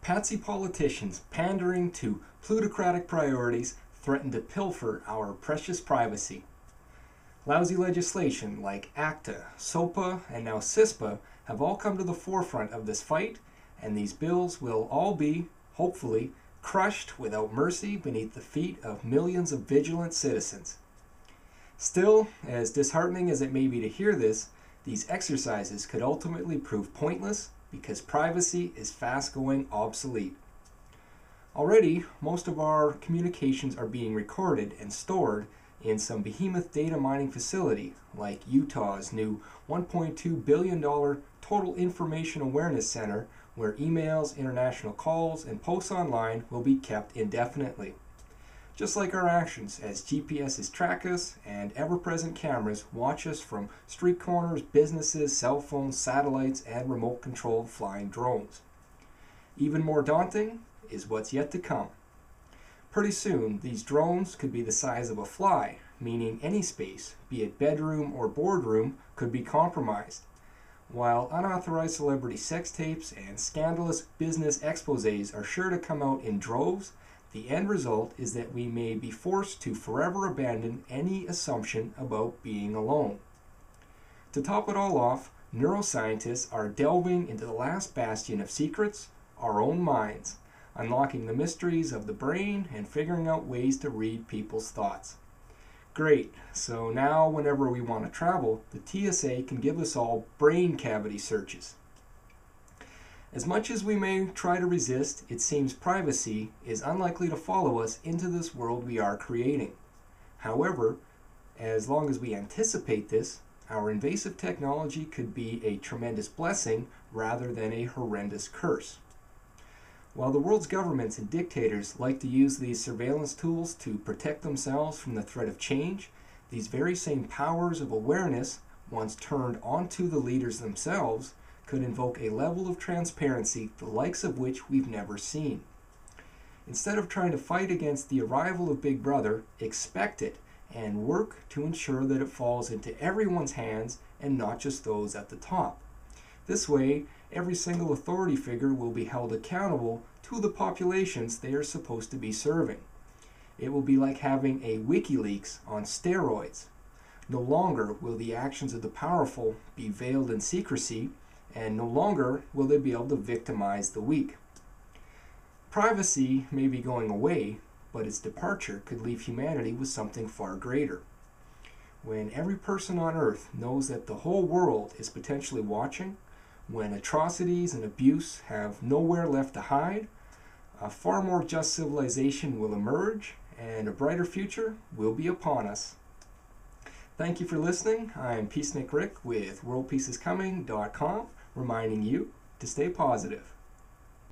Patsy politicians pandering to plutocratic priorities threaten to pilfer our precious privacy. Lousy legislation like ACTA, SOPA, and now CISPA have all come to the forefront of this fight, and these bills will all be, hopefully, crushed without mercy beneath the feet of millions of vigilant citizens. Still, as disheartening as it may be to hear this, these exercises could ultimately prove pointless because privacy is fast going obsolete. Already, most of our communications are being recorded and stored in some behemoth data mining facility like Utah's new $1.2 billion Total Information Awareness Center, where emails, international calls, and posts online will be kept indefinitely. Just like our actions, as GPSs track us and ever-present cameras watch us from street corners, businesses, cell phones, satellites, and remote-controlled flying drones. Even more daunting is what's yet to come. Pretty soon, these drones could be the size of a fly, meaning any space, be it bedroom or boardroom, could be compromised. While unauthorized celebrity sex tapes and scandalous business exposés are sure to come out in droves, the end result is that we may be forced to forever abandon any assumption about being alone. To top it all off, neuroscientists are delving into the last bastion of secrets, our own minds, unlocking the mysteries of the brain and figuring out ways to read people's thoughts. Great, so now whenever we want to travel, the TSA can give us all brain cavity searches. As much as we may try to resist, it seems privacy is unlikely to follow us into this world we are creating. However, as long as we anticipate this, our invasive technology could be a tremendous blessing rather than a horrendous curse. While the world's governments and dictators like to use these surveillance tools to protect themselves from the threat of change, these very same powers of awareness, once turned onto the leaders themselves, could invoke a level of transparency the likes of which we've never seen. Instead of trying to fight against the arrival of Big Brother, expect it and work to ensure that it falls into everyone's hands and not just those at the top. This way, every single authority figure will be held accountable to the populations they are supposed to be serving. It will be like having a WikiLeaks on steroids. No longer will the actions of the powerful be veiled in secrecy, and no longer will they be able to victimize the weak. Privacy may be going away, but its departure could leave humanity with something far greater. When every person on Earth knows that the whole world is potentially watching, when atrocities and abuse have nowhere left to hide, a far more just civilization will emerge, and a brighter future will be upon us. Thank you for listening. I'm Peacenik Rick with WorldPeaceIsComing.com, reminding you to stay positive.